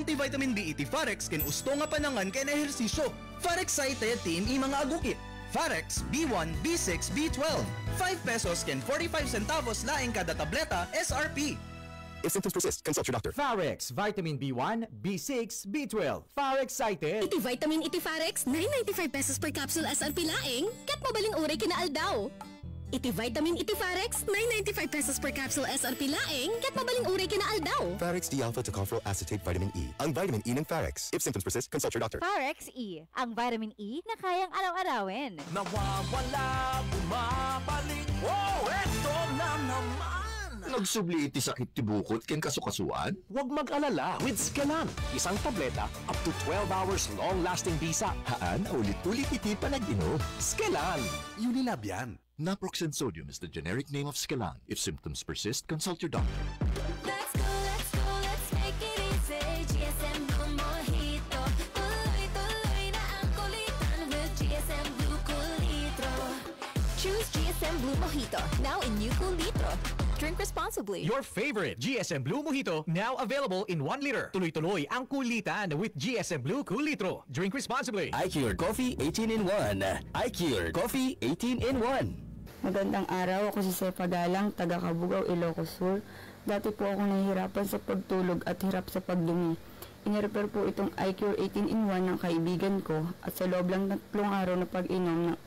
multivitamin B iti Farex ken usto nga panangan ken ehersisyo. Farex sa ite team imanga agukit. Farex B1, B6, B12. 5 pesos ken 45 centavos laeng kada tableta SRP. If symptoms persist, consult your doctor. Farex, vitamin B1, B6, B12. Farex-cited. Iti vitamin iti Farex, 995 pesos per capsule SRP laeng. Kat mabaling uri kinaaldaw. Iti vitamin iti Farex, 995 pesos per capsule SRP laeng. Kat mabaling uri kinaaldaw. Farex D-alpha tocopherol acetate vitamin E. Ang vitamin E ng Farex. If symptoms persist, consult your doctor. Farex E, ang vitamin E na kayang araw-arawin. Nawawala, bumabalik. Oh, eto na naman. Nagsubli iti sakit tibukot ken kasukasuan? Huwag mag-alala with Skelan. Isang tableta, up to 12 hours long-lasting bisa. Haan, ulit-ulit iti panag-inom. Skelan. Unilab yan. Naproxen sodium is the generic name of Skelan. If symptoms persist, consult your doctor. Let's go, let's make it easy. GSM Blue Mojito. Tuloy-tuloy na ang kulitan with GSM Blue Kulitro. Choose GSM Blue Mojito, now in new Kulitro. Drink responsibly. Your favorite GSM Blue Mojito, now available in 1 liter. Tuloy-tuloy ang kulitan with GSM Blue Cool Litro. Drink responsibly. iCure Coffee 18-in-1. iCure Coffee 18-in-1. Magandang araw, ako si Sefa Galang, taga Cabugao, Ilocos Sur. Dati po ako nahihirapan sa pagtulog at hirap sa pagdumi. Inirepair po itong iCure 18-in-1 ng kaibigan ko at sa loob lang ng 3 araw na pag-inom ng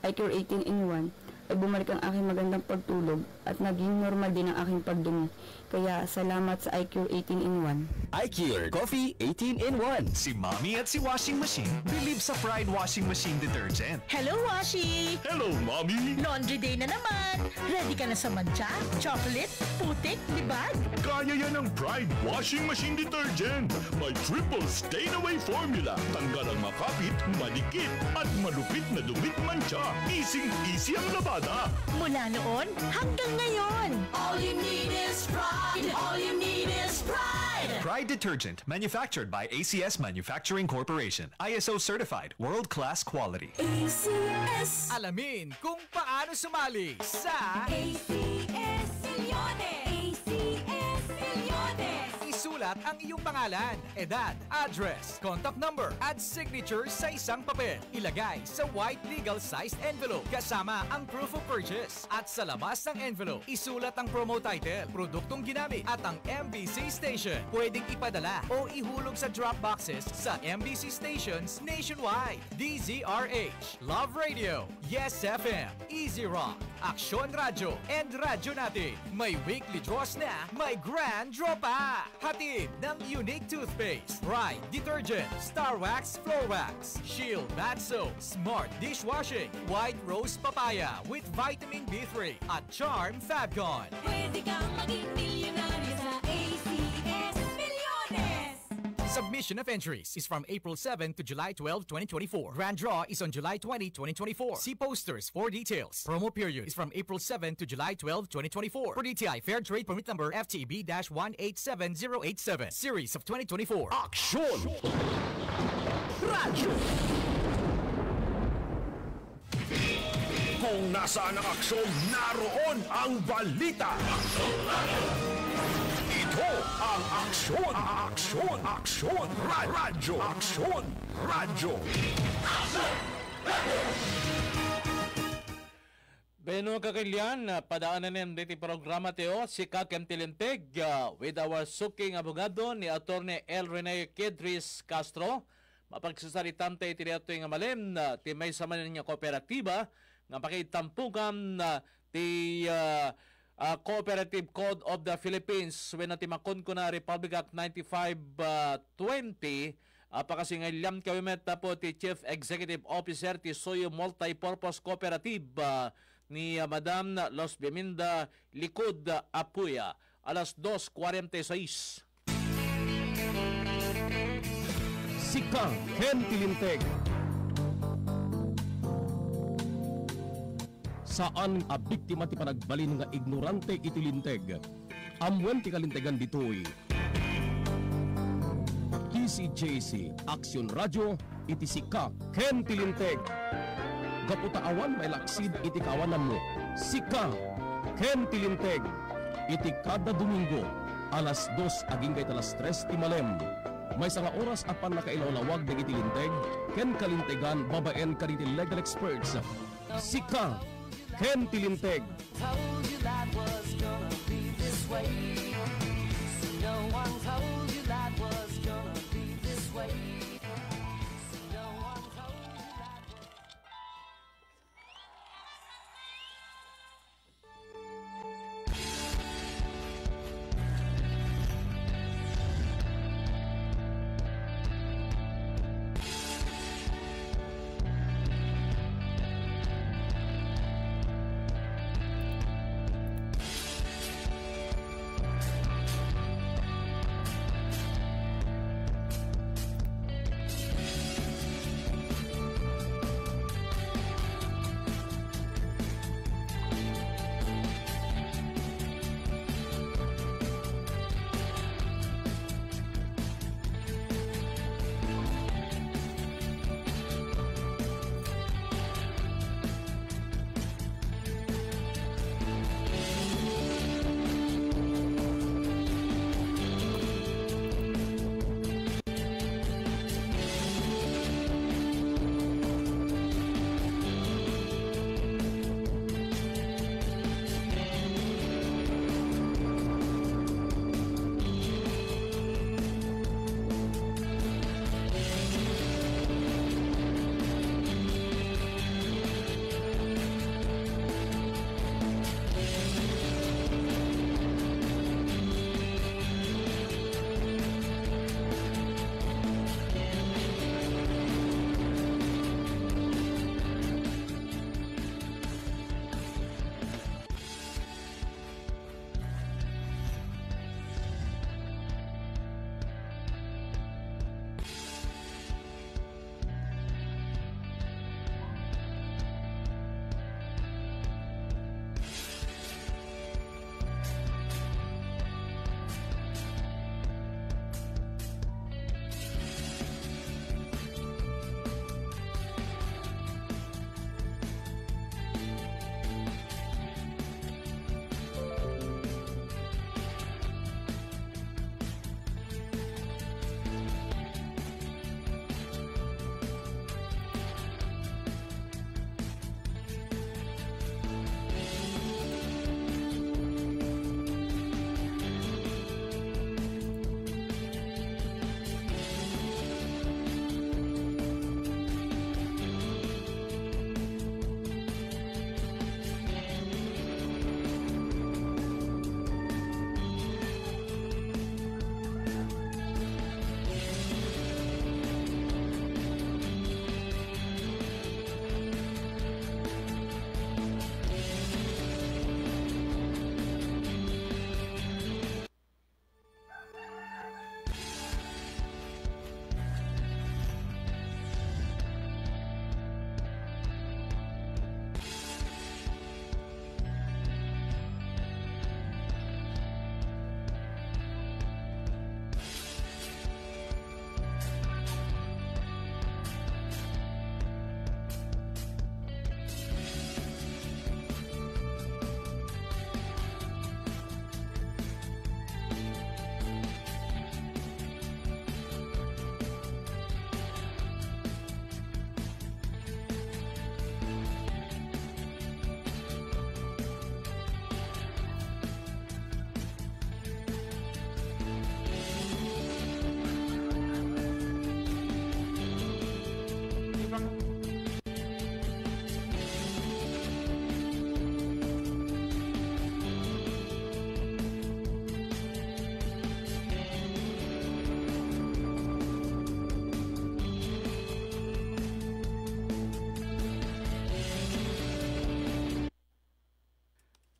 iCure 18-in-1 ay bumalik ang aking magandang pagtulog at naging normal din ang aking pagdumi. Kaya salamat sa iCure 18-in-1. iCure Coffee 18-in-1. Si Mommy at si Washing Machine believe sa Pride Washing Machine Detergent. Hello, Washi! Hello, Mommy! Laundry day na naman! Ready ka na sa mancha, chocolate, putik, libag? Kaya yan ang Pride Washing Machine Detergent. May triple stain-away formula. Tanggal ang makapit, malikit, at malupit na dumit mancha. Easy ang labada. Mula noon hanggang ngayon. All you need is pride. All you need is pride. Pride Detergent, manufactured by ACS Manufacturing Corporation. ISO certified, world-class quality. ACS. Alamin kung paano sumali sa ACS Milyones. ACS Milyones. Isulat ang iyong pangalan, edad, address, contact number, at signature sa isang papel. Ilagay sa white legal-sized envelope kasama ang proof of purchase. At sa labas ng envelope, isulat ang promo title, produktong ginamit, at ang MBC station. Pwedeng ipadala o ihulog sa drop boxes sa MBC stations nationwide. DZRH, Love Radio, Yes FM, Easy Rock, Aksyon Radio, and Radyo Natin. May weekly draws na, may grand draw pa! Hatid ng unique toothpaste, Pride Detergent, Star Wax Floor Wax, Shield Bath Soap, Smart Dishwashing, White Rose Papaya with Vitamin B3 at Charm Fabcon. Pwede kang maging milyonaryo sa ACS Milyones. Submission of entries is from April 7 to July 12, 2024. Grand draw is on July 20, 2024. See posters for details. Promo period is from April 7 to July 12, 2024. For DTI Fair Trade Permit Number FTB-187087. Series of 2024. Aksyon! Radyo! Kung nasaan ang aksyon, naroon ang balita. Aksyon Radyo! Ito ang aksyon! Aksyon! Radyo! Aksyon! Radyo! Beno kakilyan, padaanan ng diti programa teo si Kakem Tilinteg with our suking abogado ni Attorney El Rene Kedris Castro. Mapagsasalitan tayo iti nga malim na ti may sama niya kooperatiba nga pakitampukan ti Cooperative Code of the Philippines when natimakon ko na Republic Act 9520 pakasingalyam kawimet na po ti Chief Executive Officer ti Soyo Multipurpose Cooperative ni Madam Los Beminda Likud Apuya alas 2:46. Sikang Ken Tilinteg. Saan a biktima ti panagbalin nga ignorante itilinteg? Amwen ti kalintegan ditoy. TCJC Aksyon Radio iti sika Ken Tilinteg. Gaputa awan may laksid iti kawanan mo. Sika Ken Tilinteg. Iti kada Domingo alas 2 aging kay alas 3 ti malem. May sa nga oras apan nakailawlawag dagiti linteg, ken kalintegan babaen kaditi legal experts. Sika Ken Tilinteg. Told you life was gonna be this way. No one told you life was gonna be this way. No one told you life was...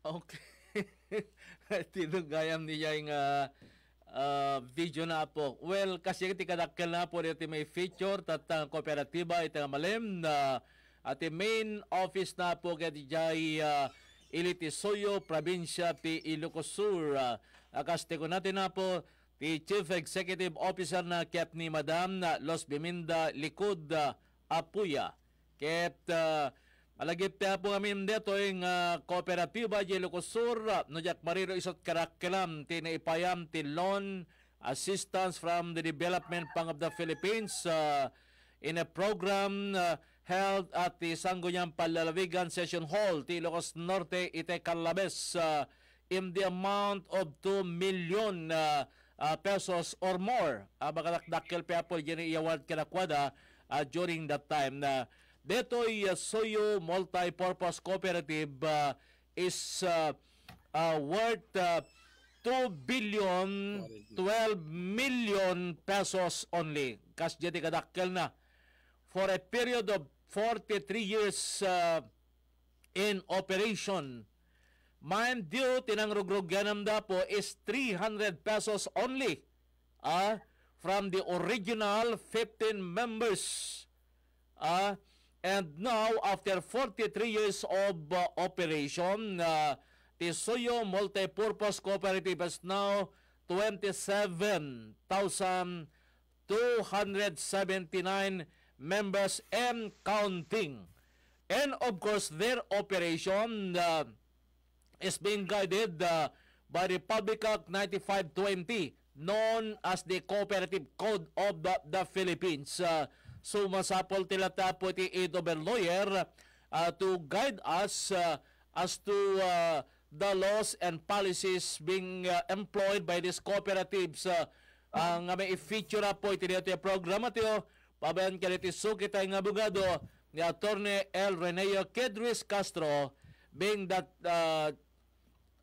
Okay. Tinugayam niya yung video na po. Well, kasi iti kadakkel na po iti may feature tatang kooperatiba iti malem na ati main office na po kati jay Ilitisoyo, probinsya ti Ilocos Sur. Akaste ko natin na po ti Chief Executive Officer na ket ni Madam na Los Biminda Likud Apuya. Ket alagip ta po kami dito yung kooperatiba di Ilocos Sur. No jak mariro isot karakkelam ti naipayam ti loan assistance from the Development Bank of the Philippines in a program held at the Sangguniang Palalawigan Session Hall, Ilocos Norte, Ite Calabes, in the amount of 2 million pesos or more. Bakadakdakkel pa po yun i-award kanakwada during that time. Deto'y Soyo Multi-Purpose Cooperative is worth 2 billion 12 million pesos only. Kas jadi kadakkel na for a period of 43 years in operation. Mind you, tinangrogrogyanam da po is 300 pesos only from the original 15 members. And now, after 43 years of operation, the Soyo Multipurpose Cooperative has now 27,279 members and counting. And of course, their operation is being guided by the Public Act 9520, known as the Cooperative Code of the Philippines. So masapol tilata po ti Edover lawyer to guide us as to the laws and policies being employed by these cooperatives. Ang may i-feature po iti dito yung programa tiyo, pabayan ka dito kita yung abogado ni Atty. L. Reneo Kedris Castro, being that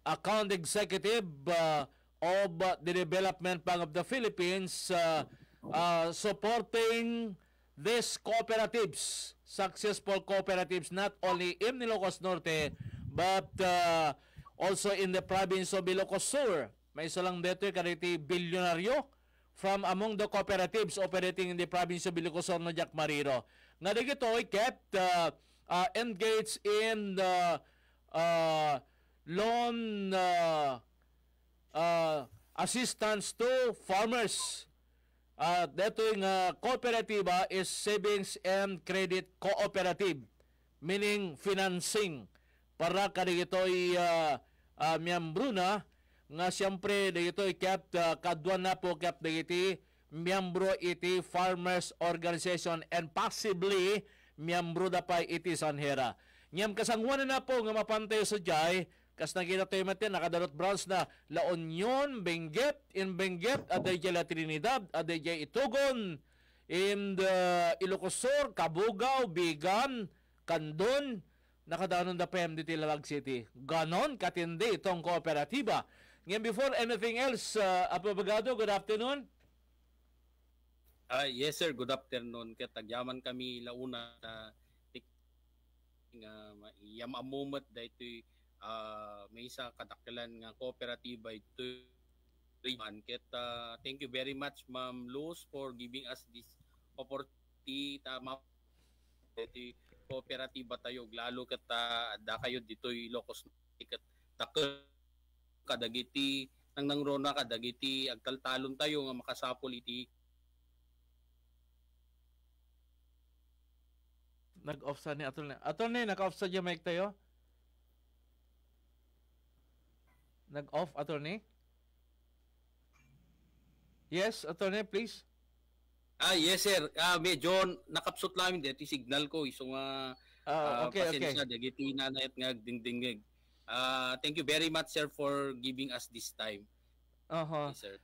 account executive of the Development Bank of the Philippines, supporting these cooperatives, successful cooperatives, not only in Ilocos Norte, but also in the province of Ilocos Sur. May isa lang dito kariti bilyonaryo from among the cooperatives operating in the province of Ilocos Sur na Jack Mariro. Nga dito ay kept engaged in loan assistance to farmers. Dito yung kooperatiba is Savings and Credit Cooperative, meaning financing para kadito'y miyambro na nga siyempre dito'y kept kadwan na po kept dito miyambro iti farmers organization and possibly miyambro da pa iti Sanhera. Ngam kasangwan na po nga mapantay sa jay kas nakita tayo matin, nakadalot branch na La Union, Benguet, in Benguet, aday jay La Trinidad, aday jay Itugon, in Ilocos Sur, Cabugao, Bigan, Candon, nakadanon da PMDT Lalag City. Ganon katindi itong kooperatiba. Ngayon, before anything else, Abogado, good afternoon. Yes sir, good afternoon. Katagyaman kami launa yam a moment dahito may isa kadakkelan nga kooperatiba ito. Thank you very much Ma'am Luz for giving us this opportunity. Tama ito kooperatiba tayo lalo kat da kayo dito Ilocos kat kadagiti nang nangrona kadagiti agtaltalon tayo nga makasapol iti nag-off sa ni Atty. Atty. Naka-off sa dyan mic tayo? Nag-off, Atty.? Yes, Atty., please. Yes sir. Medyo nakapsot lang dito signal ko iso nga pasensya dagiti nanayat nga dingdingig. Thank you very much sir for giving us this time. Yes, sir.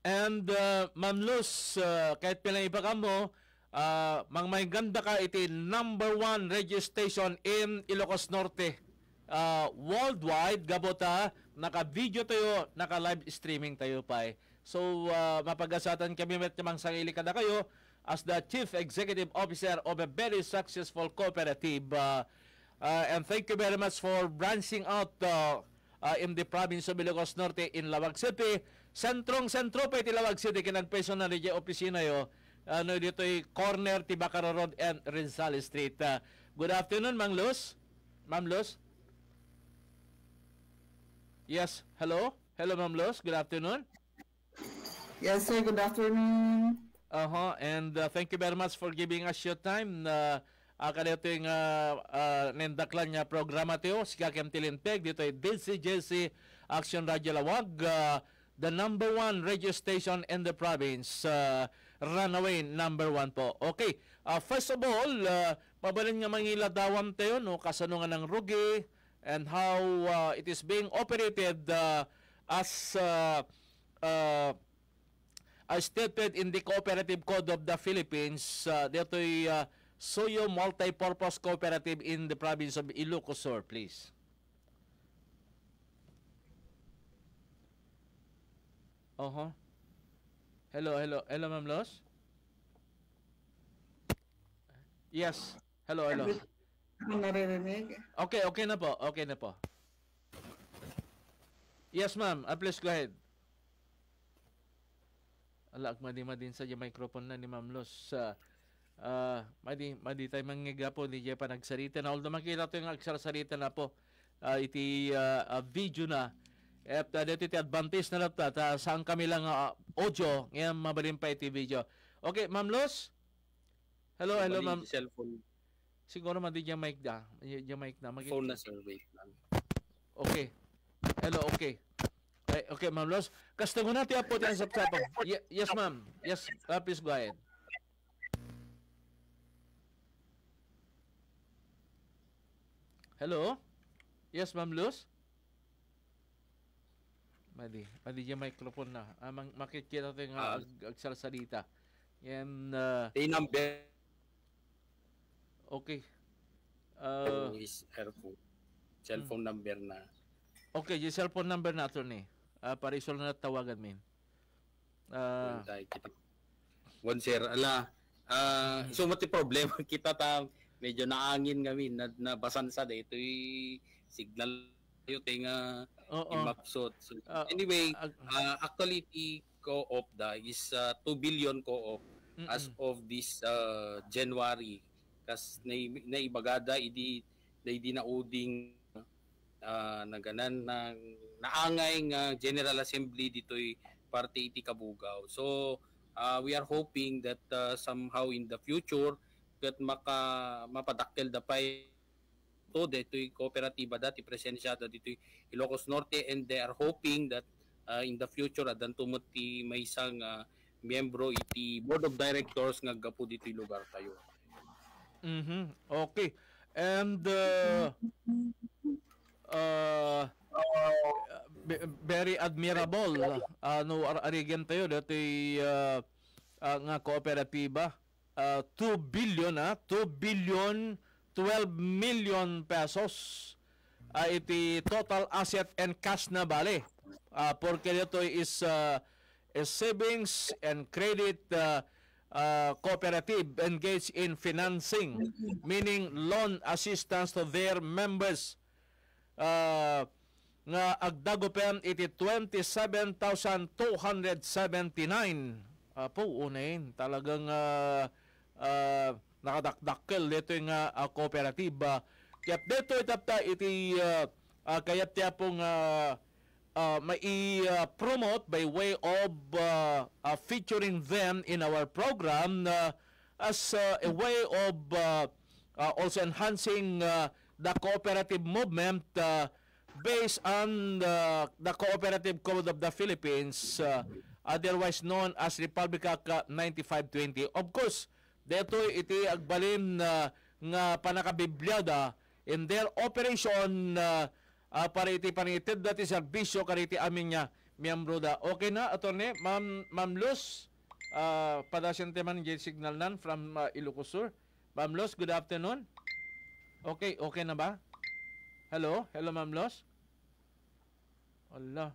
And Ma'am Luz, kahit pilang iba ka mo, mang may ganda ka iti #1 registration in Ilocos Norte. Worldwide, gabota, naka-video tayo, naka-live streaming tayo pa eh. So, mapagasatan kami met namang sarili kada kayo as the Chief Executive Officer of a very successful cooperative. And thank you very much for branching out in the province of Ilocos Norte in Lawag City. Sentrong-sentro pa iti Lawag City, kinag-peso na rin opisina yo. Dito ay corner Tibacaro Road and Rizal Street. Good afternoon, Ma'am Luz. Ma'am Luz? Yes, hello? Hello, Ma'am Luz. Good afternoon. Yes, sir. Good afternoon. And thank you very much for giving us your time. Kanito yung nendaklan niya programa tayo, si Kakem Tilinteg, dito ay DCJC Action Radio Lawag, the number 1 radio station in the province, Runaway number 1 po. Okay, first of all, mabalin nga mangila dawam tayo, no, kasanungan ng rugi, and how it is being operated as stated in the Cooperative Code of the Philippines. Dito'y Suyo Multipurpose Cooperative in the province of Ilocos Sur, please. Hello, Ma'am Los? Yes. Hello. Naririnig? Okay na po. Yes, ma'am. Please go ahead. Madi sa microphone na ni Ma'am Los. Madi tayo mangiga po, di pa nagsarita na. Although makita ito yung agsarita na po. Iti video na. At dito iti advantage na lang saan kami lang audio. Ngayon mabalin pa iti video. Okay, Ma'am Los? Hello, Ma'am. Cellphone. Siguro madi yung mic na. Phone na, sir. Wait lang. Okay. Hello, okay. Okay, Ma'am Los. Kasta ko natin po tayo sa sapang. Yes, ma'am. Yes, please go ahead. Hello? Yes, Ma'am Los? Madi yung microphone na. Makikita ito yung agsalsalita. Yan, number. Okay. His cellphone number na. Okay, yung cellphone number na ito ni. Para isol na tawagan min. Sir, so mati problema kita medyo naangin kami nabasan sa ito'y signal yung tinga imapsot. So, anyway, actually the co-op is 2 billion co-op as of this January. Kas naibagada idi nauding naganan ng naangay nga General Assembly dito'y parte iti Kabugaw. So we are hoping that somehow in the future kat mapadakkel da pay to dito'y kooperatiba dati presensya dito'y Ilocos Norte, and they are hoping that in the future adan tumuti may isang miyembro iti board of directors nga gapu dito'y lugar tayo. Okay. And very admirable no arigen tayo dato'y nga kooperatiba. 2 billion 12 million pesos iti total asset and cash na bale. Porque dito is savings and credit cooperative engaged in financing, meaning loan assistance to their members. Nga agdagopen iti 27,279 po unahin talagang nakadakdakkel dito yung cooperative. Kaya dito itapta iti kaya tiya pong mai-promote by way of featuring them in our program as a way of also enhancing the cooperative movement based on the Cooperative Code of the Philippines, otherwise known as Republic Act 9520. Of course, dito iti agbalin nga panakabibliyada in their operation para iti panitid dati serbisyo kariti amin niya miyembro da. Okay na, attorney, Ma'am Luz, padasyan teman ng signal nan from Ilocos Sur. Ma'am Luz, good afternoon. Okay na ba? Hello, Ma'am Luz? Allah.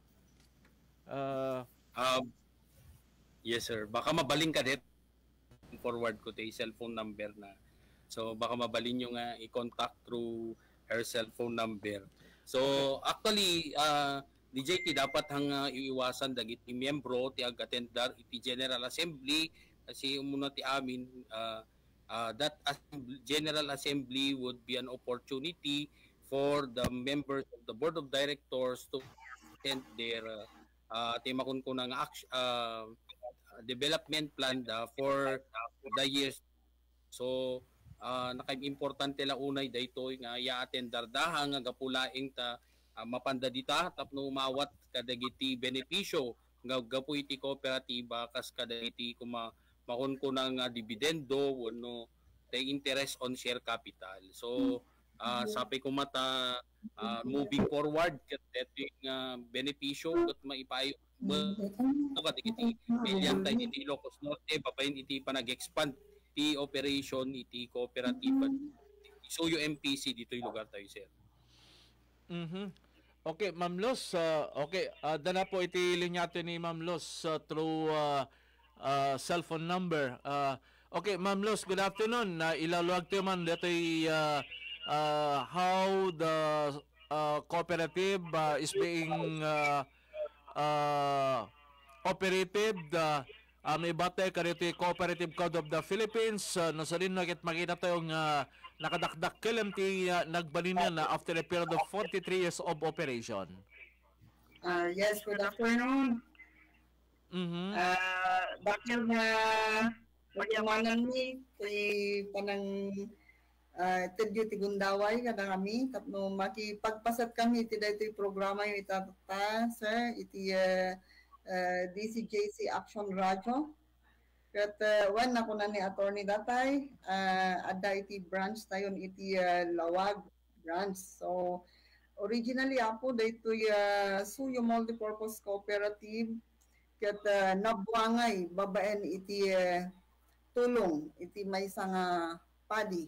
Yes, sir. Baka mabaling ka dit. Forward ko tayo cellphone number na. So, baka mabalin nyo nga i-contact through her cellphone number. So, actually, DJT dapat hang iiwasan dagit ni miyembro ti ag-attendar iti General Assembly kasi umuna ti amin that General Assembly would be an opportunity for the members of the Board of Directors to attend their timakon ko ng development plan for the years. So, naka-importante la unay daytoy nga i-attendar dahang nga gapulaing ta mapanda dita tapno umawat kadagiti benepisyo gapo iti kooperatiba kas kada iti makon ko ng dividendo no the interest on share capital. So sabi ko mata moving forward ket yung benepisyo ket maipayo ket iti million tayo iti Ilocos Norte babayin iti panag-expand ti operation iti kooperatiba. So yung MPC dito yung lugar tayo sir. Okay, Ma'am Luz, okay, dala po iti linyato ni Ma'am Luz through cellphone number. Okay, Ma'am Luz, good afternoon. Ilaluag tayo man dito how the cooperative is being operated. May batay karito Cooperative Code of the Philippines. Nasalin na kit makita tayong nakadakdak KLMT nagbalina na after a period of 43 years of operation. Yes, good afternoon. Bakit na pagyawanan ni kay panang tedyo ti Gundaway kada kami tapno makipagpasat kami iti daytoy programa yung itata sir iti DCJC Action Radio. Kat when ako na ni attorney datay, adda iti branch tayon iti Lawag branch. So originally ako daytoy Suyo Multipurpose Cooperative kat nabuangay babaen iti tulong iti may nga padi.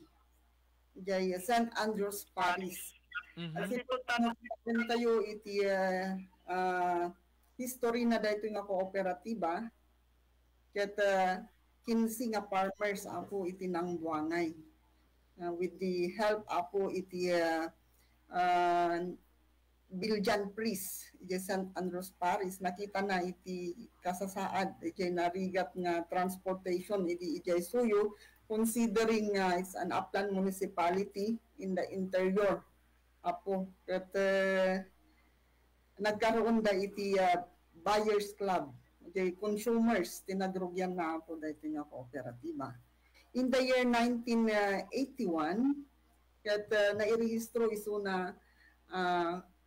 Jay St. Andrews Paris. Kasi po tanong tayo iti history na dito nga kooperatiba ket 15 nga farmers ako iti nang buangay with the help ako iti Biljan Priest iti St. Andrews Paris nakita na iti kasasaad iti narigat nga transportation iti Suyo considering it's an upland municipality in the interior apo ket nagkaroon da iti buyers club, the consumers tinagrugyan na po dito nga kooperatiba. In the year 1981, kat nairehistro iso na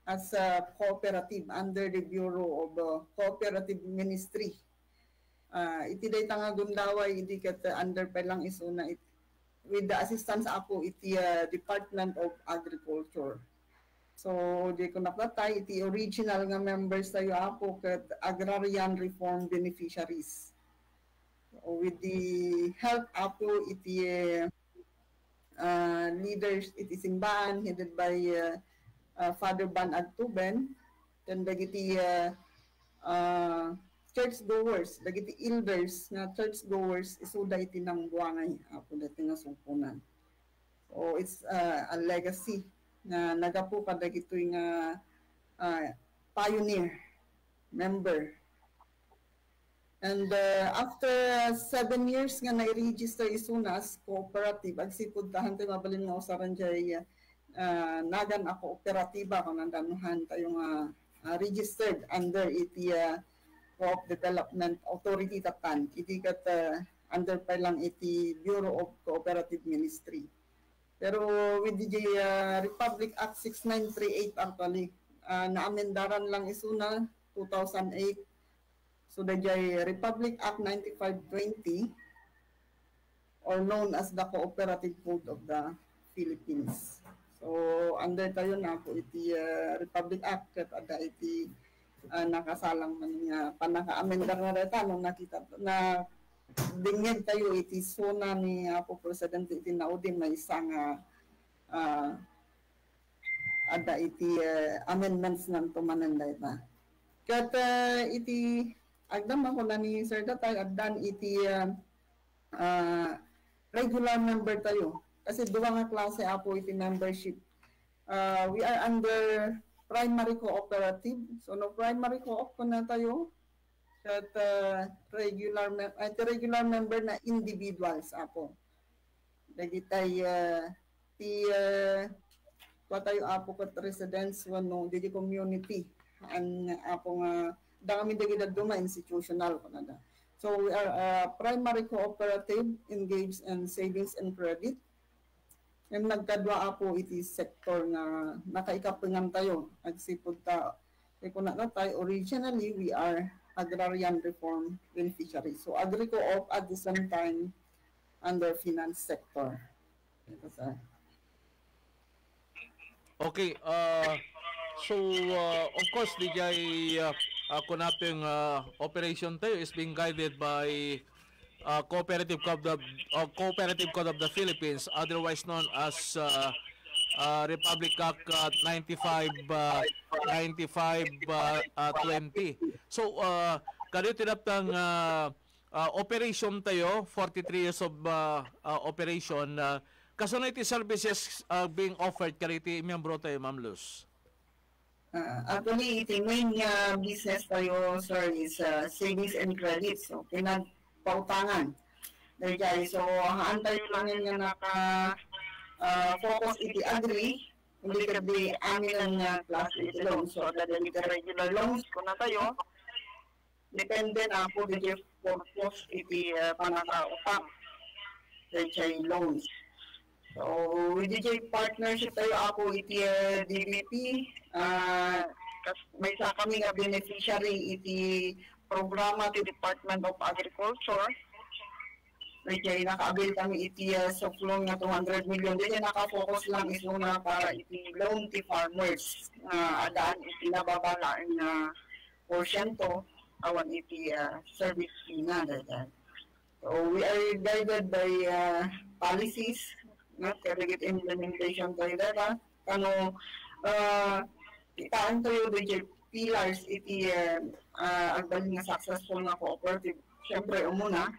as a cooperative under the Bureau of Cooperative Ministry. Iti day nga Gundaway, iti kat under pa lang iso na with the assistance ako iti Department of Agriculture. So, di ko napatay, iti original nga members tayo ako kat Agrarian Reform Beneficiaries. So, with the help ako iti leaders, iti simbahan, headed by Father Ban Agtuben, then dagiti church goers, dagiti elders na church goers, isuda iti nang buangay, ako dati nga sumpunan. So, it's a legacy na nagapo kada gitoy nga pioneer member. And after 7 years nga na-register isunas cooperative, agsipud tahan tayo mabalin nga usaran jay nagan ako kooperatiba kung nandanuhan tayo nga registered under iti Co-op Development Authority tatan. Iti kat under pa lang iti Bureau of Cooperative Ministry. Pero with the Republic Act 6938 actually, naamendaran lang isuna 2008. So the Republic Act 9520 or known as the Cooperative Code of the Philippines. So under tayo na po iti Republic Act at ada iti nakasalang man nga panaka-amendar na reta nung nakita na dingeg tayo iti suna ni Apo Presidente iti naudi may isang ada iti amendments ng tumananda ita. Kat iti agdam ako na ni Sir Datay agdan iti regular member tayo. Kasi duwa nga klase Apo iti membership. We are under primary cooperative. So no primary co-op ko na tayo. At regular member na individuals Apo. Dagitay ti tayo Apo kat residents wano di community an Apo nga dami dagiti duma institutional kanada. So we are a primary cooperative engaged in savings and credit. Yung nagkadwa Apo iti sector nga nakaikapengan tayo agsipud ta kung na tayo originally we are agrarian reform beneficiary. So agri-co-op at the same time under finance sector. Ito, sir. Okay, so of course DJ ako nating operation tayo is being guided by Cooperative Code of the Philippines, otherwise known as Republic Act 95-20. So kanito tinatang operation tayo, 43 years of operation. Kasunod iti services being offered kariti miyembro tayo, Ma'am Luz? Actually, iti main business tayo, sir, is savings and credit. So, pinagpautangan. So, haan tayo lang yung naka-focus iti agri, hindi kasi amin ang class iti loan. So, dahil iti regular loans ko na tayo, depende na po iti purpose iti panakautang. Dahil loans. So, with DJ partnership tayo ako iti DBP, may isa kami nga beneficiary iti programa ti Department of Agriculture. DJ nakaabil kami iti loan nga 200 million. DJ nakafocus lang is na para iti loan ti farmers. Adaan iti nababala ang porsyento awan iti service fee na. So, we are guided by policies, not delegate implementation tayo data. Kano, itaan tayo the pillars iti agbalin nga successful na cooperative. Siyempre, umuna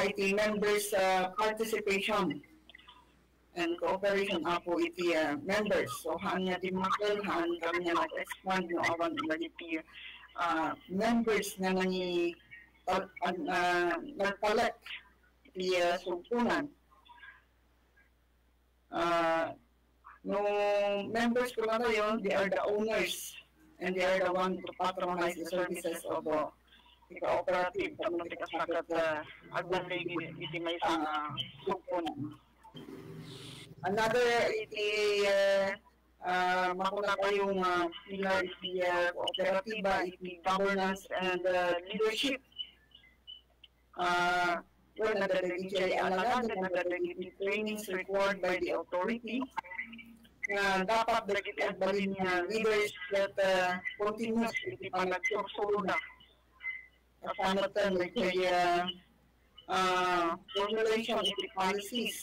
iti members participation and cooperation ako iti members. So, haan niya di makil, haan kami niya nag-expand no awan iti members na nagpalit iti sumpunan. No members ko na tayo, they are the owners and they are the one to patronize the services of the cooperative. Kami nagkasagad agbalay iti may isang sumpunan. Another iti makuna tayong pillar iti kooperatiba, iti governance and leadership. Well, nadadagiti alaga, nadadagiti trainings required by the authority. Dapat dagiti agbalin nga leaders that continuous iti panagsursuro na. Kasamatan iti formulation iti policies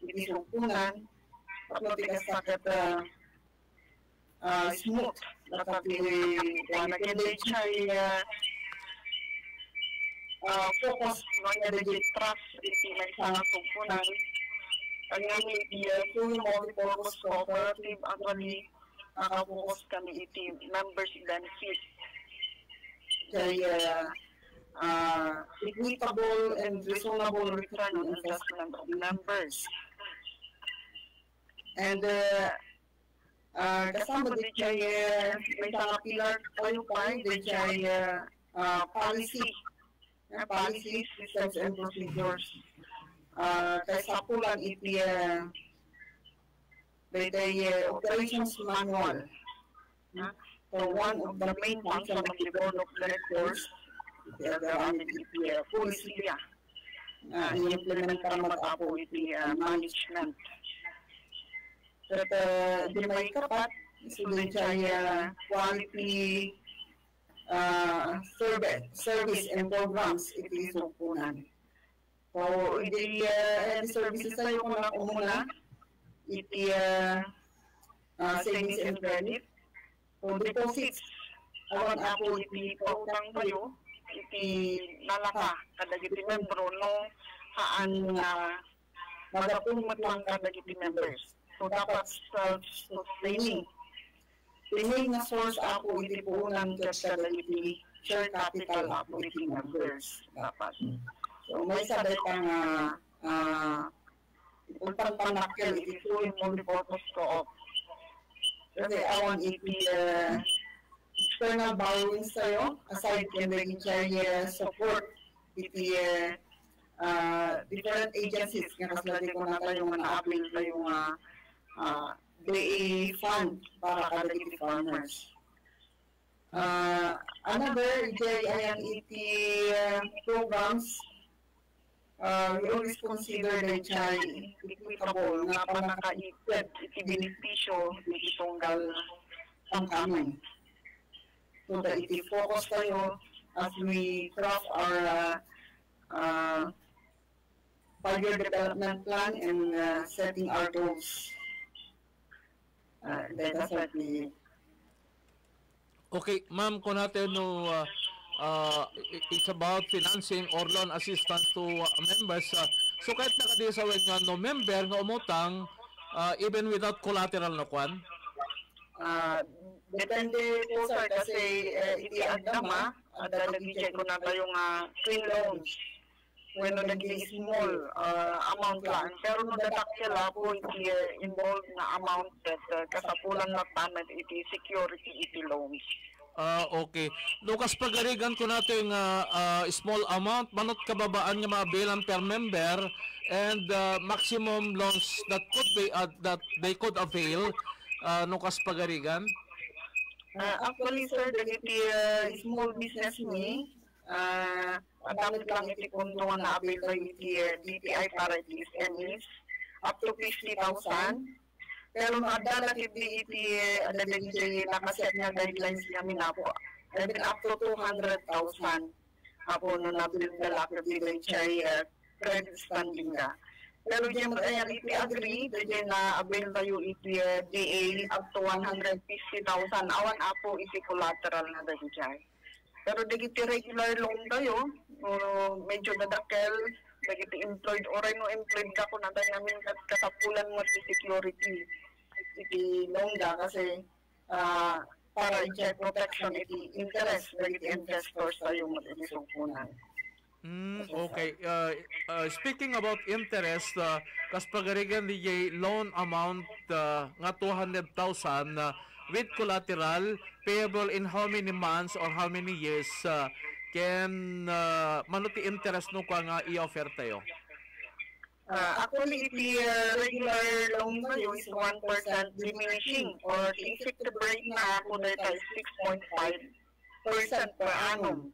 iti sumpunan at tigasakat smooth dapat nag-engage siya focus mga legit trust iti may sana sumpunan kanya iti fully multi-purpose cooperative actually nakafocus kami iti members benefit kaya equitable and reasonable return on investment of members. And kasama din siya may mga pilar tayo pa din siya policy, systems and procedures. Kaysa po lang iti operations manual. So one of the main function of the board of directors policy i-implement para mag-apo iti management. At di may kapat, isulit siya quality service and programs iti sumpunan. So, iti services tayo kung umuna, iti savings and credit. So, deposits, awan ako iti pautang tayo, iti nalaka, kadagiti membro, no, haan magapungat lang kadagiti members. So, dapat sustaining. Training na source ako iti puunan kadagiti share capital ako iti members. Dapat. So, may sabay pang untang panakil iti fully multi-purpose co-op. Kasi awan iti external borrowings tayo, aside from the entire support iti different agencies nga kaslati ko na tayo nga na-apply tayo nga DA fund para kadagiti farmers. Another JIMET programs, we always consider the child equitable nga pa naka-equip iti benepisyo iti tunggal pangkanon. So that iti focus tayo as we craft our 5-year development plan and setting our goals. That's what we... Okay, ma'am, kung natin it's about financing or loan assistance to members. So kahit nakadisawan nga no member nga umutang even without collateral na kwan? Depende po sir kasi iti-agdama at nag-check ko na tayo nga twin loans. When nag-small amount lang. Pero no dadak sila po iti-involved na amount that kasapulan na tanan iti security iti loans. Okay. Lukas pagarigan ko natin small amount, manot kababaan nga maabilan per member and maximum loans that could be that they could avail Lukas pagarigan? Actually sir, dagiti small business me, madamit lang iti kuntungan na avail tayo iti DTI para iti SMEs up to 50,000. Pero maadala iti nakaset nga guidelines namin na po. Even up to 200,000 apo no nabil na lakad nila iti credit standing ka. Pero dyan ayan iti agree, dyan na avail tayo iti DA up to 150,000. Awan apo iti collateral na dyan. Pero dagiti regular loan tayo, medyo dadakkel, dagiti employed or no employed ka kung natin namin katapulan mo iti security. Iti loan da kasi para i-check protection iti interest, dagiti investors tayo mo iti sumpunan. Okay. Speaking about interest, kas pagarigan di loan amount nga 200,000 with collateral payable in how many months or how many years can manuti interest no ka nga i-offer tayo? Actually, iti regular loan tayo is 1% diminishing or the effective rate na ako na tayo 6.5% per annum.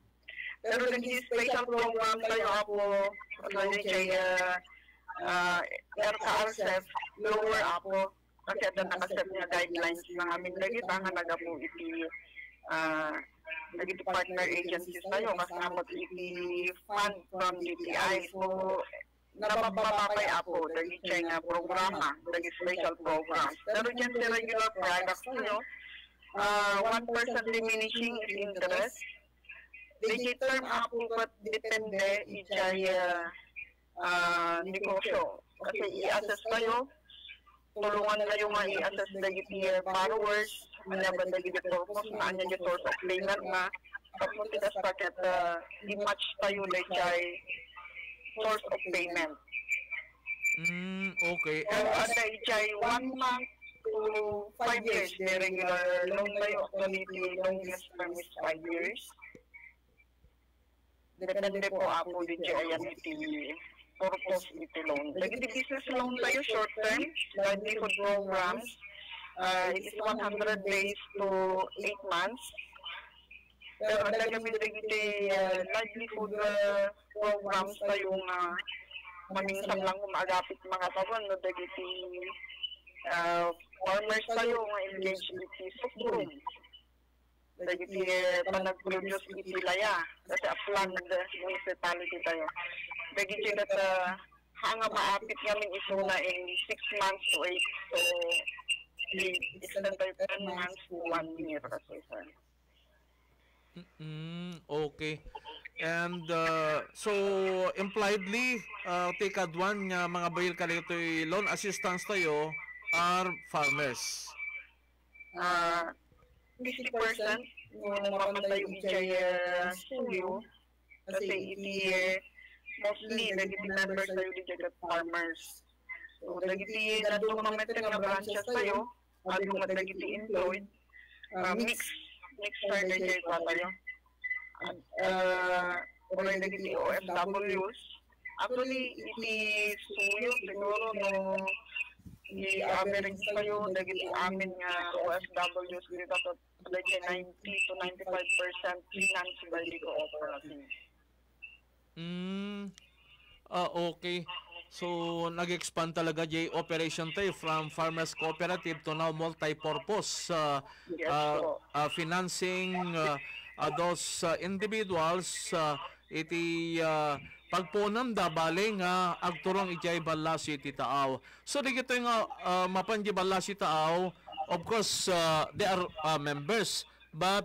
Pero nag-special program tayo ako kay RCF, lower ako kasi at nakaset nga guidelines na amin lagi nga nagapo iti nagiti partner agencies tayo kasama iti fund from DTI. So nabababay ako dagi nga programa, dagi special programs. Pero dyan sa regular products tayo, 1% diminishing interest. Digi term ako but depende iti negosyo. Kasi i-assess tayo, tulungan kayo nga i-assess dagiti borrowers, manaban dagiti purpose, na anya yung source of payment na, tapos kita sakit i-match tayo dagiti source of payment. Okay. Pero ada iti 1 month to 5 years, the regular loan tayo, actually the longest term is 5 years. Depende po ako dito ayan iti purpose iti loan. Lagi di business loan tayo short term, livelihood programs. It is 100 days to 8 months. Pero lagi kami iti livelihood programs tayo nga maminsan lang kumagapit mga taon no dagiti farmers tayo nga engaged iti softgrown. Dagiti panag-produce iti laya kasi a planned municipality tayo. Dagiti that hanga maapit namin isuna in 6 months to 8. So it's lang tayo 10 months to 1 year kasi sir. Okay. And so impliedly tikadwan nga mga bayil kalito loan assistance tayo are farmers. 50% nung mapantay yung studio kasi iti mostly nagiti members tayo dito farmers. So nagiti dadong mametre nga branches tayo at kung nagiti employed mix tayo dito tayo. Or nagiti OFWs. Actually iti studio siguro no i-average tayo dagiti amin nga OFWs dito like 90 to 95% financed by the cooperative. Okay. So, nag-expand talaga J operation tayo from farmers cooperative to now multi-purpose financing those individuals iti pagpunam da bali nga agturong ijay balasi iti taaw. So, di gito nga mapanji balasi taaw, of course, they are members, but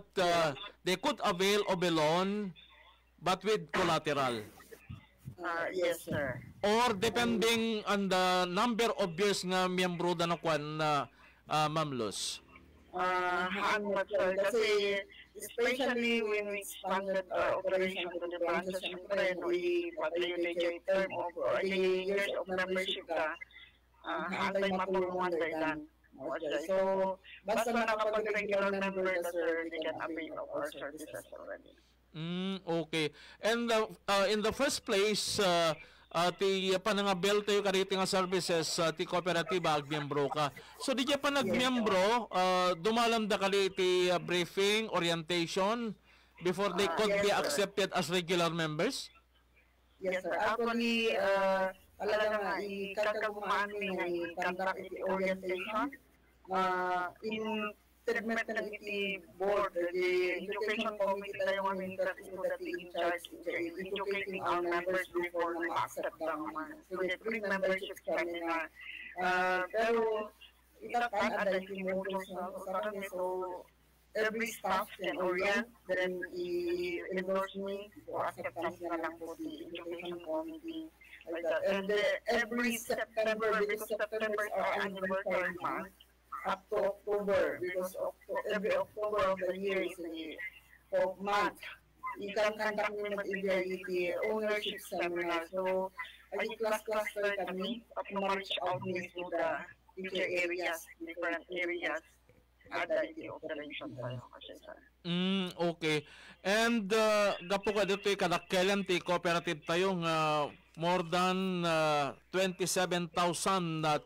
they could avail of a loan but with collateral. Yes, sir. Or depending on the number of years nga miyembro da na kwan na Ma'am Luz? I'm not sure. Kasi especially when we expanded our operation to the branches, syempre, we patayo na yung term of years of membership ka, hantay matulungan tayo dan. So, basta nakapag-regular member ka, sir, they can avail of our services already. Okay. And in the first place, ti panangabel tayo kariti nga services ti kooperatiba agmiyembro ka. So di pa nagmiyembro, dumalam da kali ti briefing, orientation before they could be accepted as regular members? Yes, sir. Actually, talaga nga, ikakagumaan mi nga i-conduct iti orientation. In segment na iti board, the education committee tayo nga mintas ito dati in charge educating our members before na ma-accept naman. So, the free memberships kami nga. Pero, itakan at iti modules na karami. So, every staff can orient, then i-endorse me for acceptance na lang po the education committee. Like that. And every September, because September is our anniversary month, up to October, because every October of the year is a month. You can conduct me the ownership seminar. So, I class-cluster kami, up-reach out me to the teacher areas, different areas, ada the operation tayo kasi sir. Okay. And gapo ka dito kadakkelan ti cooperative tayo nga more than 27,000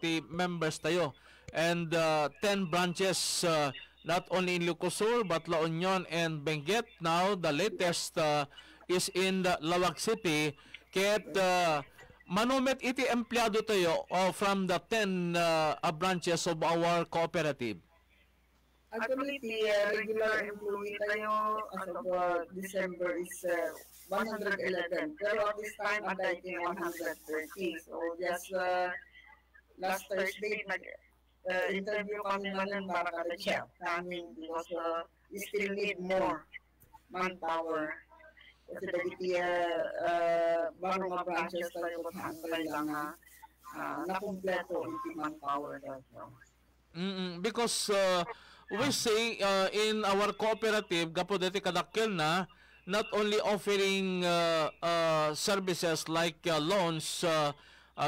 ti members tayo. And 10 branches not only in Lucosur but La Union and Benguet. Now the latest is in the Lawag City. Ket manumet iti empleyado tayo from the 10 branches of our cooperative. Actually, the regular employee tayo as of December is 111. Pero at this time, I think 130. So just last Thursday, interview kami naman para kada-check namin because we still need more manpower. Kasi dahil bago mga branches tayo kung hantay lang na-kompleto yung manpower. Because we say in our cooperative, gapo dati kadakkel na, not only offering services like loans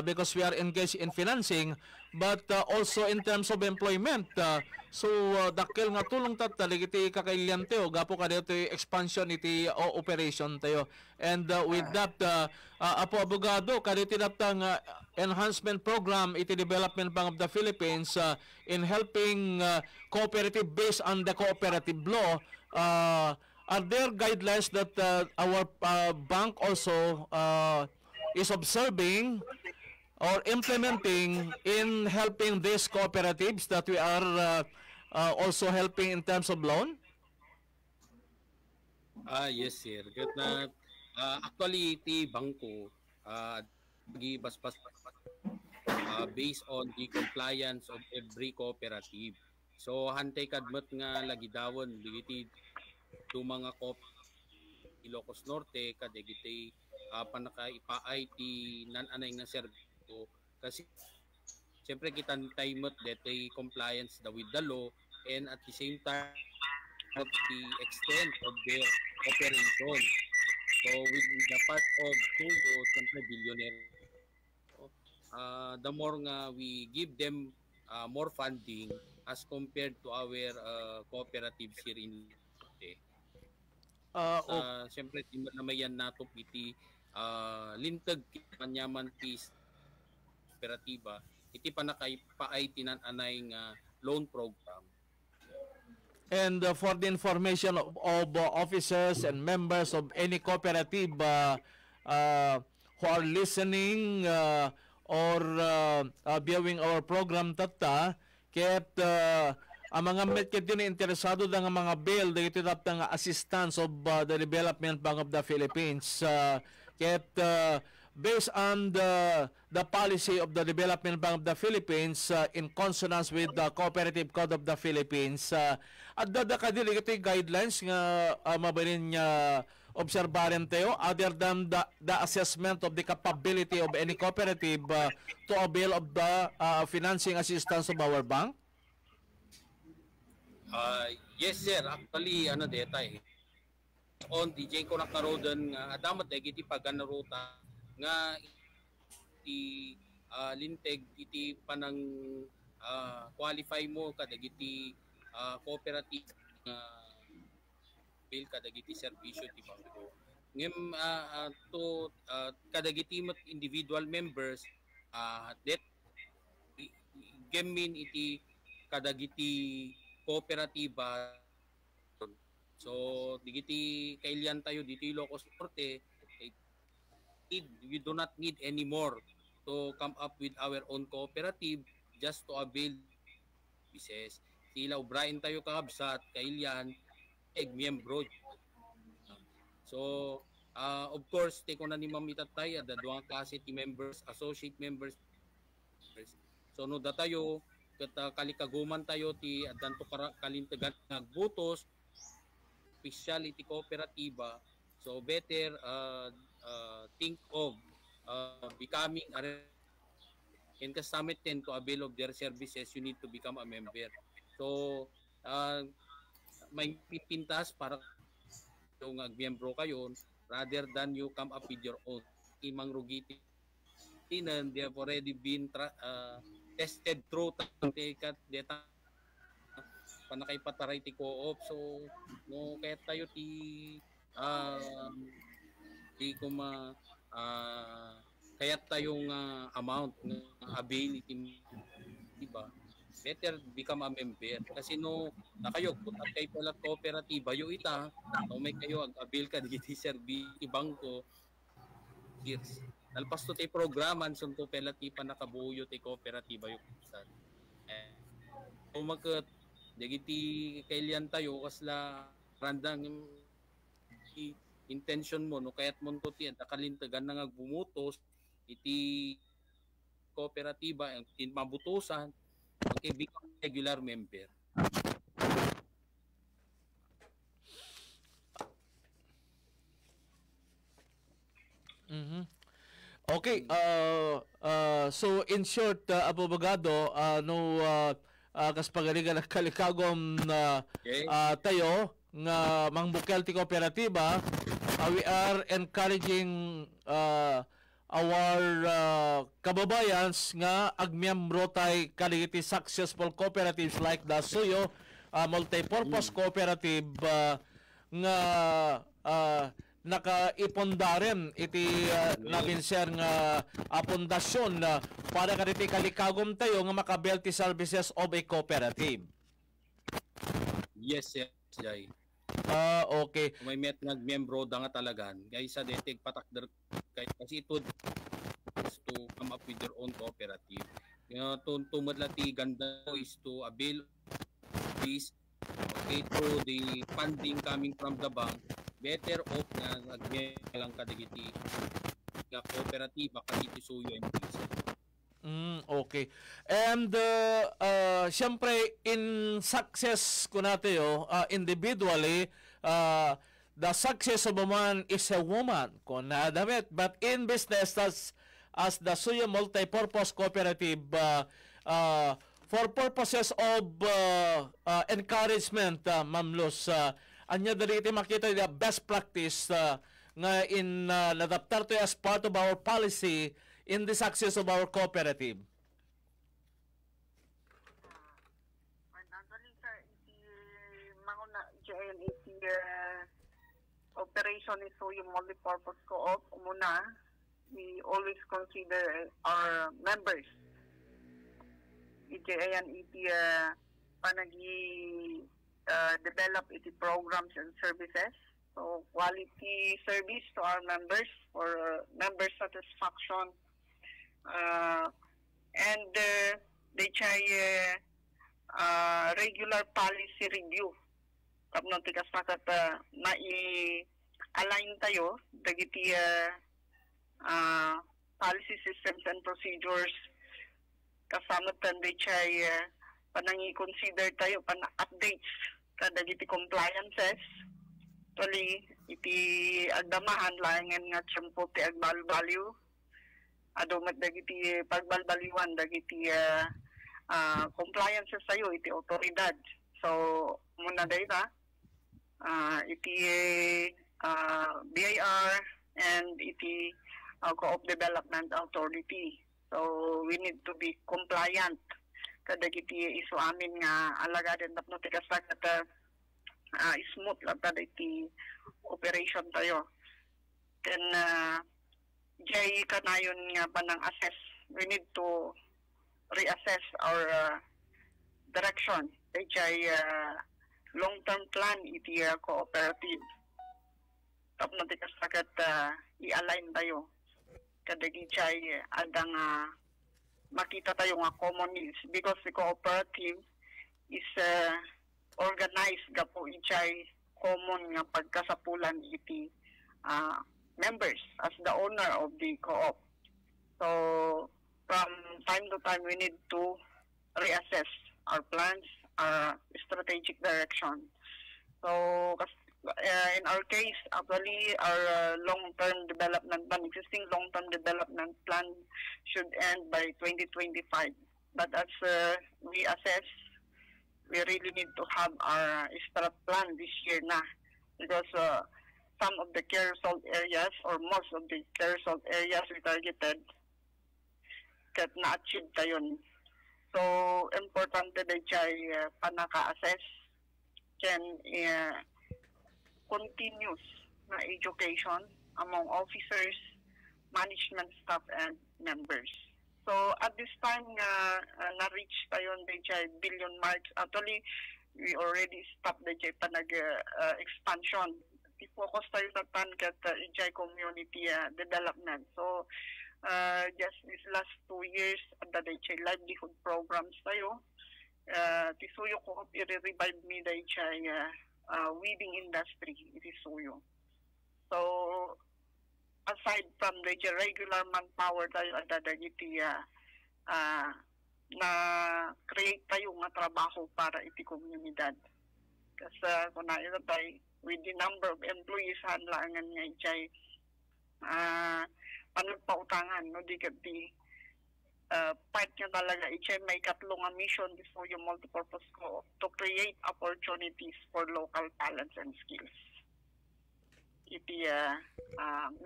because we are engaged in financing, but also in terms of employment. So dakkel nga tulong tattalig iti kakailyan tayo, gapo ka dito expansion iti operation tayo. And with that, Apo Abogado, kaditi datang enhancement program iti development bank of the Philippines in helping cooperative based on the cooperative law. Are there guidelines that our bank also is observing or implementing in helping these cooperatives that we are also helping in terms of loan? Yes, sir. Actually, the bangko based on the compliance of every cooperative. So, hantay kadmat nga lagi dawon digiti to mga Ilocos Norte kadigiti panakaipaay ti nananay nga serbisyo kasi siyempre kita taimot detoy compliance with the law and at the same time of the extent of their operation. So with the part of Tulo, siyempre billionaire, the more nga we give them more funding as compared to our cooperatives here in Norte. Siyempre na may yan nato iti lintag kanyaman ti kooperatiba iti panakaipaay tinananay nga loan program. And for the information of officers and members of any cooperative who are listening or viewing our program tata, ket ang mga medket din interesado ng mga bill dito ng assistance of the Development Bank of the Philippines. Ket based on the policy of the Development Bank of the Philippines in consonance with the Cooperative Code of the Philippines, at dadakadili ito guidelines nga mabalin niya obserbaran tayo other than the assessment of the capability of any cooperative to avail of the financing assistance of our bank? Yes sir, actually deta on DJ ko nakarodan nga adamat iti paganaruta nga iti linteg iti panang qualify mo kadagiti cooperative bill kadagiti serbisyo ti bangko ngem to kadagiti individual members that gemin iti kadagiti kooperatiba. So digiti kailian tayo dito Ilocos Norte, we do not need anymore to come up with our own cooperative just to avail services. Sila ubrain tayo kakabsat kailian miyembro. So of course take na ni mamitatay ada duang klase ti members, associate members. So no datayo ket kalikaguman tayo ti addanto kalintegan nagbutos speciality kooperatiba. So better think of becoming and kasama ten to avail of their services, you need to become a member. So may pipintas para yung miyembro kayo rather than you come up with your own. Imang rugiti tinan, they have already been tested through kat data panakay pataray ti co-op. So no kaya tayo ti kaya tayong amount ng ability, diba? Better become a member kasi no nakayo put up kay pala kooperatiba yo ita no may kayo ag-avail ka digiti service ti bangko years nalpas to ti programan sunto pela ti panakabuyo ti kooperatiba yo san magkat digiti kailian tayo kasla randang intention mo no kayat mo to ti nakalintagan na bumutos iti kooperatiba ang mabutusan okay become regular member. Okay, so in short, abogado, kas pagaliga na kalikagom na tayo nga mangbukal ti kooperatiba, we are encouraging our kababayans nga agmiyembro tay kaligiti successful cooperatives like the Suyo multipurpose cooperative nga nakaipondaren iti nabinser nga pundasyon para kaditi kalikagom tayo nga makabel ti services of a cooperative. Yes, Jay. Okay. May met nagmiyembro da nga talagan. Guys, sa detig patakder kasi ito to come up with your own cooperative. Tumadlati ganda is to avail this through the funding coming from the bank. Better off na nagmelang kadigiti nga cooperative kasi iti Suyo and okay. And syempre in success ko natin individually the success of a man is a woman ko na damit, but in business as the Suyo Multipurpose Cooperative for purposes of encouragement, Ma'am Luz, anya dali iti makita the best practice nga in nadaptar to as part of our policy in the success of our cooperative. Operation is so yung multi-purpose co-op. Umuna, we always consider our members. EJAyan iti panagi develop iti programs and services. So quality service to our members for member satisfaction. And they try regular policy review. Tapno tikas nakat mai-align tayo dagiti policy systems and procedures kasama tan they try panangi-consider tayo updates kadagiti compliances. Actually, iti agdamahan laengen nga tiyempo ti agbalbalyo. Adumat dagiti pagbalbalyuan dagiti compliances tayo iti otoridad. So muna dayta iti BIR and iti Co-op Development Authority. So we need to be compliant kadagiti isu amin nga alagaden tapno ti kasag at smooth lang tada iti operation tayo. Then jay kanayon nga panang assess. We need to reassess our direction. Jay long-term plan iti cooperative. Tapno ti kasag at i-align tayo. Kadagi jay adang makita tayo nga common needs because the cooperative is organized gapo ichay common nga pagkasapulan iti members as the owner of the co-op. So from time to time we need to reassess our plans, our strategic direction. So in our case, actually our long-term development plan, existing long-term development plan should end by 2025. But as we assess, we really need to have our strat plan this year na because some of the care result areas or most of the care result areas we targeted kat na-achieve tayon. So, importante na jay panaka-assess can continuous na education among officers, management staff, and members. So at this time na-reach tayo the billion marks. Actually, we already stopped the expansion. I-focus tayo sa tan kat community development. So just these last 2 years at the livelihood programs tayo. Tisuyo ko i-revive me the weaving industry. It is suyo. So aside from the regular manpower tayo at dagiti na create tayo nga trabaho para iti komunidad. Kasi kung naito tayo, with the number of employees hanlangan nga ichay panagpautangan, no? Di kati part nga talaga ichay may katlong mission before yung multipurpose ko to create opportunities for local talents and skills. Iti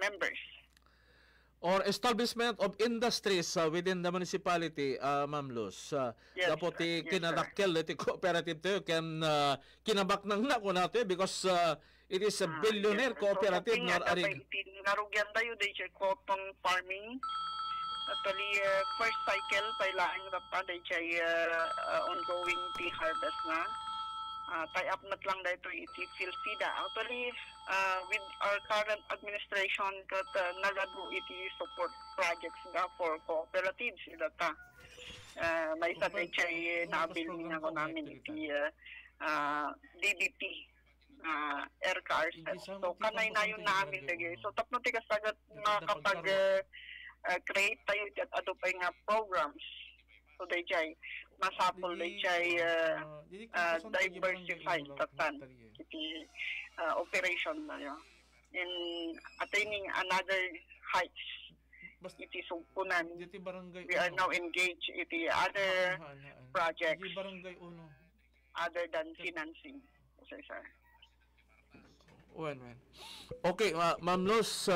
members. Or establishment of industries within the municipality, Ma'am Luz. Yes, dapat kinadakkel iti cooperative tayo can kinabak nang nako nato because it is a billionaire cooperative nga arig. Narugyan tayo dahil cotton farming. Actually, first cycle pailaan na pa dahil ongoing tea harvest na. Tie-up na lang dito iti Philfida. Actually, with our current administration, nagado iti support projects nga for cooperatives. Idata. May isa tayo nabiling ako namin iti DBP, air cars. So, kanay na yun namin. So, tapno tigas agad kapag create tayo at ato pa nga programs. So, they jay masapol they jay diversify tatan iti operation na yun. In attaining another heights iti sumpunan. We are now engaged iti other projects other than financing. Okay, sir. Okay, Ma'am Luz,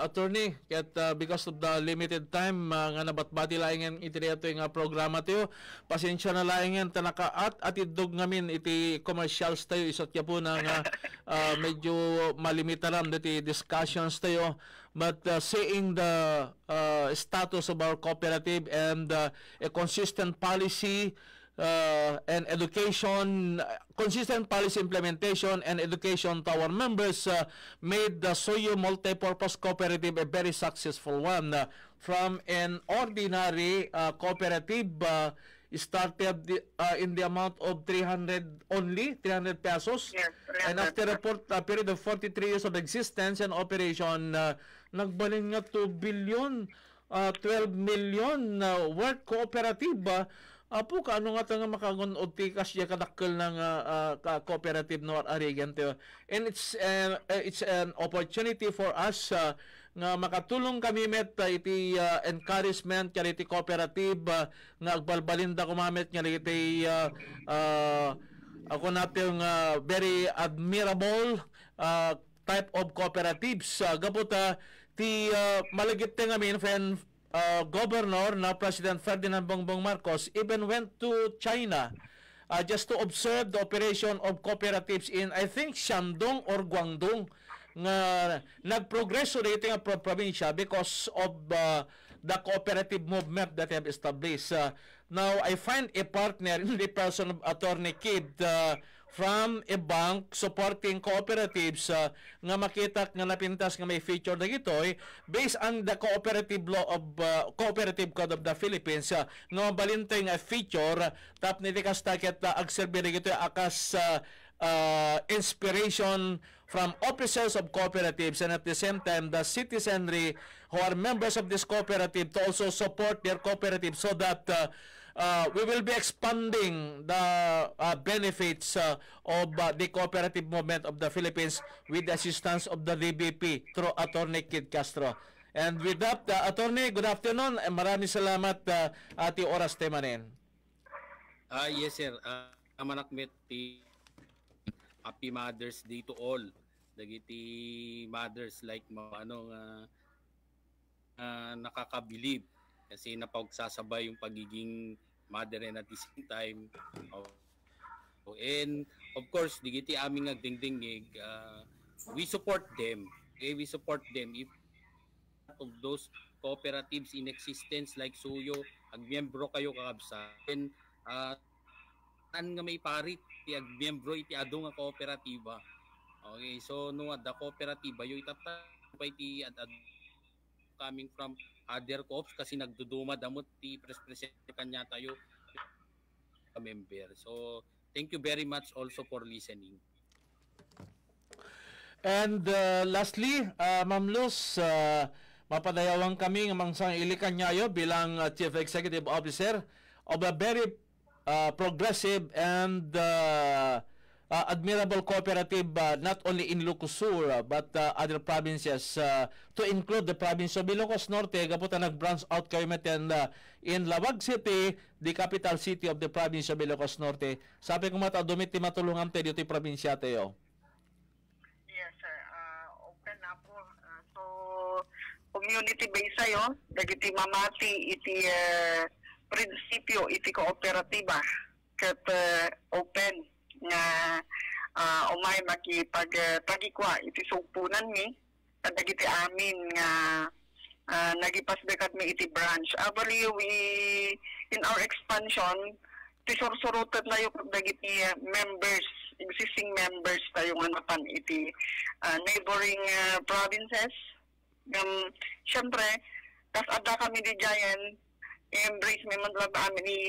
attorney, ket because of the limited time nga nabatbati laengen iti ato nga programa tayo, pasensya na laengen tanaka at idog ngamin iti commercials tayo isot ya po na nga medyo malimitaram iti discussions tayo, but seeing the status of our cooperative and a consistent policy and education, consistent policy implementation and education to our members made the Soyo Multipurpose Cooperative a very successful one. From an ordinary cooperative started in the amount of 300 pesos. Yes, 300. And after a period of 43 years of existence and operation, nagbalin nga 2 billion, 12 million worth cooperative. Apo kaano nga nga makagun og tikas ya kadakkel ng cooperative no arigan to. And it's an opportunity for us nga makatulong kami met iti encouragement kaya iti cooperative nga agbalbalinda kumamit nga iti ako natin very admirable type of cooperatives. Gaputa ti malagit nga min friend Governor na President Ferdinand Bongbong Marcos even went to China just to observe the operation of cooperatives in I think Shandong or Guangdong nga nagprogreso dito nga probinsya because of the cooperative movement that have established. Now I find a partner in the person of Attorney Kidd from a bank supporting cooperatives nga makita nga napintas nga may feature na gitoy based on the cooperative law of Cooperative Code of the Philippines nga mabalintay nga feature tap niti kastakit agserbi na gitoy akas inspiration from officers of cooperatives and at the same time the citizenry who are members of this cooperative to also support their cooperative so that we will be expanding the benefits of the cooperative movement of the Philippines with the assistance of the DBP through Attorney Kidd Castro. And with that, Attorney, good afternoon. Maraming salamat ati oras temanin. Yes, sir. Manakmet ti Happy Mother's Day to all. Dagiti mothers like nakakabilib kasi napagsasabay yung pagiging mother and at the same time and of course digiti aming nagdingdingig we support them. We support them if of those cooperatives in existence like Suyo agmiyembro kayo kakabsa and an nga may parit ti agmiyembro iti adu nga kooperatiba. Okay, so no the kooperatiba yo itatapay ti coming from other co-ops kasi nagduduma damot ti prespresent kanya tayo member. So thank you very much also for listening. And lastly, Ma'am Luz, mapadayawang kami ng mangsang ilikan nyayo bilang Chief Executive Officer of a very progressive and admirable cooperative not only in Ilocos Sur but other provinces to include the province of Ilocos Norte. Gaputa nag-branch out kayo meten in Lawag City, the capital city of the province of Ilocos Norte. Sabi ko mata dumiti matulungan tayo dito yung probinsya tayo. Yes, sir. Open na po. So, community base sayo, dagiti mamati iti prinsipyo iti kooperatiba kat open nga umay makipagpagikwa iti sugpunan mi kadagiti amin nga nagipasdekat mi iti branch. Abali we in our expansion tisursurutan na yung dagiti members, existing members tayo nga napan iti neighboring provinces. Siyempre, tas ada kami di Jayan embrace may madlab amin ni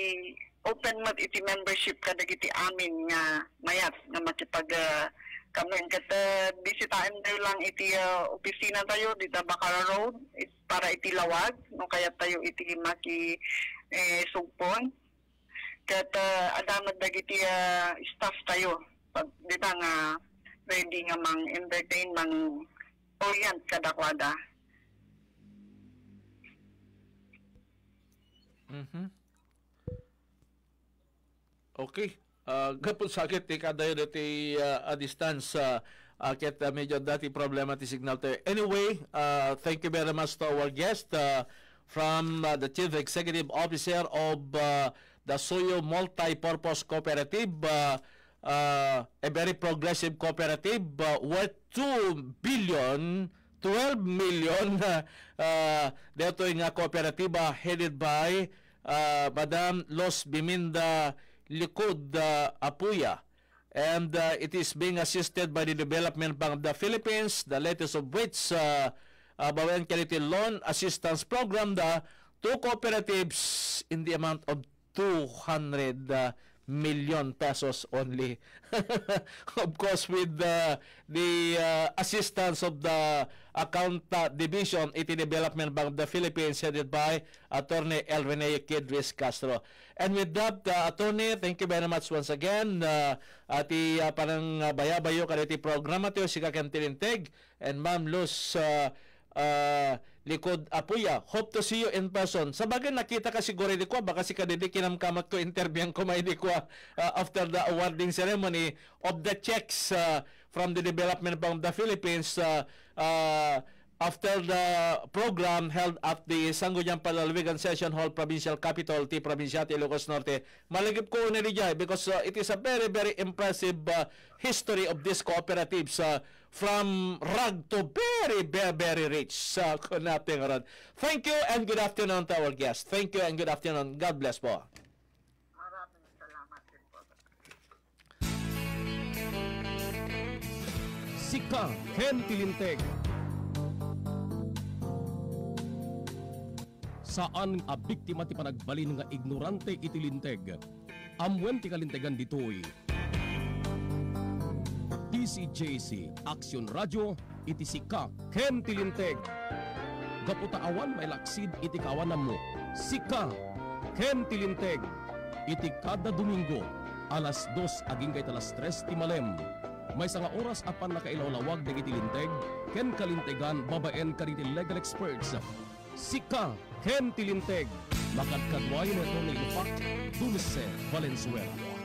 open mat iti membership kadagiti amin nga mayat nga makipag kami kata bisitaan tayo lang iti opisina tayo dito Bacara Road para iti Lawag no kaya tayo iti maki sugpon kata adamat dagiti staff tayo pag dito nga ready nga mang entertain mang orient kadakwada. Okay. Gapon sakit kadayo dati a distance ket medyo dati problema ti signal tayo. Anyway, thank you very much to our guest from the Chief Executive Officer of the Soyo Multipurpose Cooperative, a very progressive cooperative worth 2 billion 12 million dito nga kooperatiba headed by Madam Los Biminda Likud Apuya. And it is being assisted by the Development Bank of the Philippines, the latest of which Babayan Quality Loan Assistance Program, the two cooperatives in the amount of 200 million pesos only. Of course, with the assistance of the account division, iti Development Bank of the Philippines, headed by Attorney El Rene Kidris Castro. And with that, Attorney, thank you very much once again. Ati parang bayabayo ka iti programa tayo, si Kakentilinteg, and Ma'am Luz Likud Apuya. Hope to see you in person. Sa bagay, nakita ka siguro di ko, baka si kadidi kinamkamat ko, interview ko may di ko after the awarding ceremony of the checks from the Development Bank of the Philippines after the program held at the Sangguniang Palalwigan Session Hall, Provincial Capital, T. Provinciate, Ilocos Norte. Malagip ko na rin because it is a very, very impressive history of these cooperatives from rag to very, very, very rich. Thank you and good afternoon to our guest. Thank you and good afternoon. God bless po. Sika Kentilinteg. Saan a biktima ti panagbalin nga ignorante itilinteg. Amwen ti kalintegan ditoy. TCJC Action Radio iti Sika Kentilinteg. Gaputaawan may laksid iti kawanan mo. Sika Kentilinteg. Iti kada Domingo alas 2 aging kay alas 3 ti malem. May sanga oras apan nakailawlawag dagiti linteg ken kalintegan babaen kaditi legal experts. Sika Kentilinteg. Makadkadwayo na ito ni Lupak Dulce Valenzuela.